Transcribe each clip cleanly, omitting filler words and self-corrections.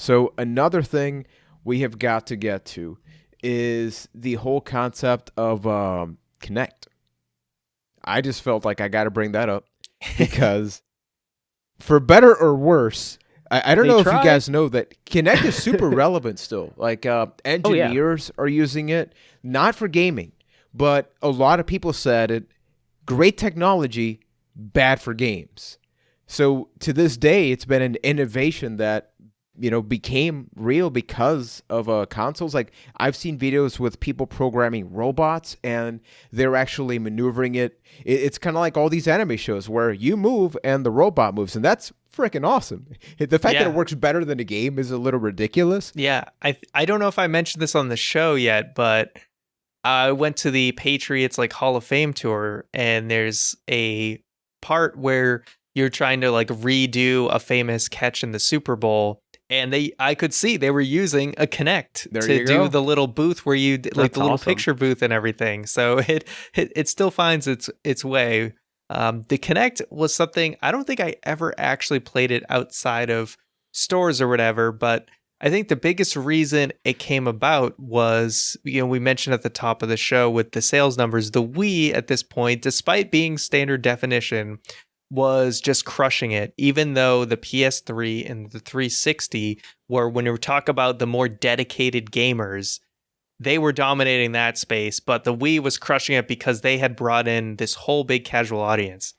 So another thing we have got to get to is the whole concept of Kinect. I just felt like I got to bring that up because, for better or worse, I don't They know if you tried. guys know that Kinect is super relevant still. Like Oh yeah. engineers are using it, not for gaming, but a lot of people said it. Great technology, bad for games. So to this day, it's been an innovation that became real because of consoles. Like I've seen videos with people programming robots and they're actually maneuvering it. It's kind of like all these anime shows where you move and the robot moves, and that's freaking awesome. The fact that it Yeah. works better than a game is a little ridiculous. Yeah, I don't know if I mentioned this on the show yet, but I went to the Patriots like Hall of Fame tour, and there's a part where you're trying to like redo a famous catch in the Super Bowl, and I could see they were using a Kinect There to you do go. the little booth where you like That's the little awesome. picture booth and everything. So it still finds its way. The Kinect was something I don't think I ever actually played it outside of stores or whatever, but I think the biggest reason it came about was, we mentioned at the top of the show with the sales numbers, the Wii at this point, despite being standard definition, was just crushing it, even though the PS3 and the 360 were, when we talk about the more dedicated gamers, they were dominating that space, but the Wii was crushing it because they had brought in this whole big casual audience.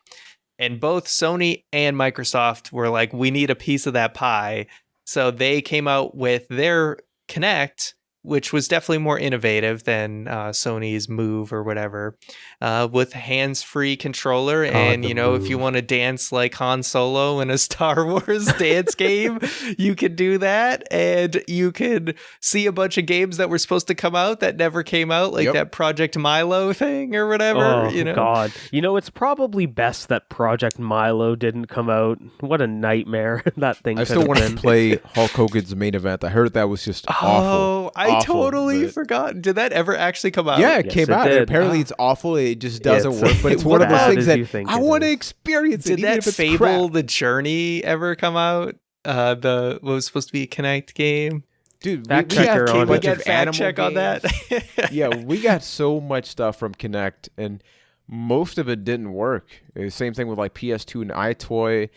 And both Sony and Microsoft were like, we need a piece of that pie. So they came out with their Kinect, which was definitely more innovative than Sony's Move or whatever, with hands-free controller. And, the if you Move. want to dance like Han Solo in a Star Wars dance game, you could do that. And you could see a bunch of games that were supposed to come out that never came out, like Yep. that Project Milo thing or whatever. Oh God! It's probably best that Project Milo didn't come out. What a nightmare that thing I could still have want to been. play Hulk Hogan's main event. I heard that was just awful. Oh, I Awful, totally but- forgot. Did that ever actually come out? Yeah, it Yes, came it out. And did. apparently, it's awful. It just doesn't It's work. But it's what one of those bad things as that you think I it want to is. experience. Did it, even that if it's Fable crap. the Journey ever come out? The what was supposed to be a Kinect game? Dude? Fact we checker got on a it. bunch Get of fact animal check on that. games. Yeah, we got so much stuff from Kinect, and most of it didn't work. Same thing with like PS2 and iToy.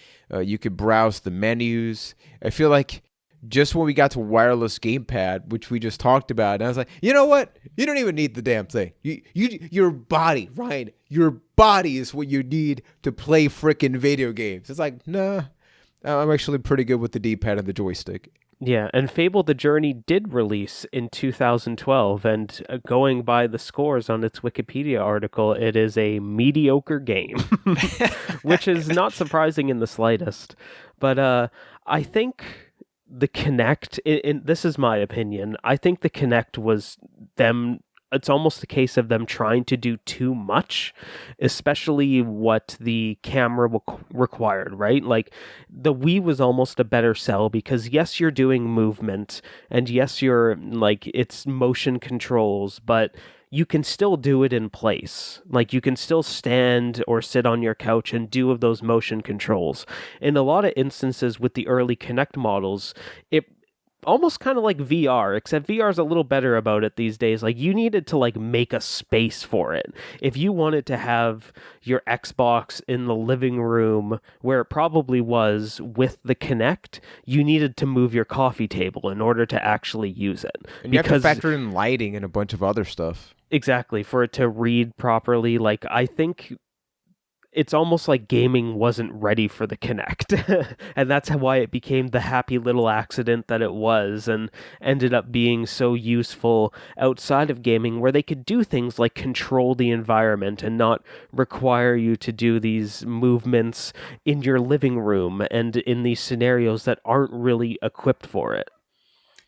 You could browse the menus. I feel like just when we got to wireless gamepad, which we just talked about, and I was like, you know what? You don't even need the damn thing. Your body, Ryan, your body is what you need to play frickin' video games. It's like, nah, I'm actually pretty good with the D-pad and the joystick. Yeah, and Fable the Journey did release in 2012, and going by the scores on its Wikipedia article, it is a mediocre game, which is not surprising in the slightest. But I think the Kinect, this is my opinion, I think the Kinect was them. It's almost a case of them trying to do too much, especially what the camera required, right? Like, the Wii was almost a better sell because, yes, you're doing movement, and yes, you're, like, it's motion controls, but you can still do it in place. Like, you can still stand or sit on your couch and do of those motion controls. In a lot of instances with the early Kinect models, it almost kind of like VR, except VR is a little better about it these days. Like, you needed to like make a space for it. If you wanted to have your Xbox in the living room where it probably was with the Kinect, you needed to move your coffee table in order to actually use it. And you have to factor in lighting and a bunch of other stuff. Exactly, for it to read properly. Like, I think it's almost like gaming wasn't ready for the Kinect. And that's why it became the happy little accident that it was, and ended up being so useful outside of gaming, where they could do things like control the environment and not require you to do these movements in your living room and in these scenarios that aren't really equipped for it.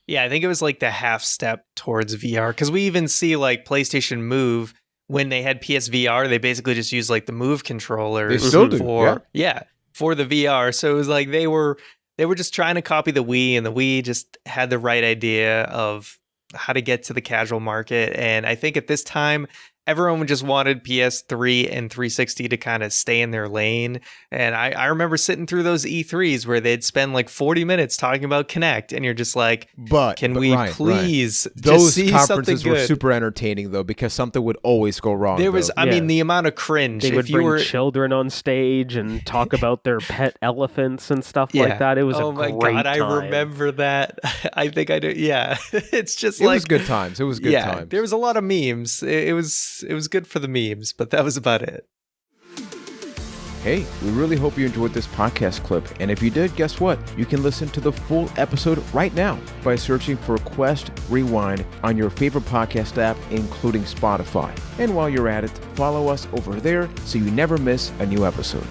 Yeah, I think it was like the half step towards VR, because we even see like PlayStation Move. When they had PSVR, they basically just used like the Move controller. They still do, for the VR. So it was like they were just trying to copy the Wii, and the Wii just had the right idea of how to get to the casual market. And I think at this time, everyone just wanted PS3 and 360 to kind of stay in their lane. And I remember sitting through those E3s where they'd spend like 40 minutes talking about Kinect, and you're just like, can we please just those see conferences something were good? super entertaining though, because something would always go wrong. There was, though. I mean, the amount of cringe. They would if you bring were children on stage and talk about their pet elephants and stuff like that. It was oh a my great god, time. I remember that. I think I do. Yeah, it's just it like was good times. It was good times. There was a lot of memes. It was good for the memes, but that was about it. Hey, we really hope you enjoyed this podcast clip, and if you did, guess what? You can listen to the full episode right now by searching for Quest Rewind on your favorite podcast app, including Spotify. And while you're at it, follow us over there so you never miss a new episode.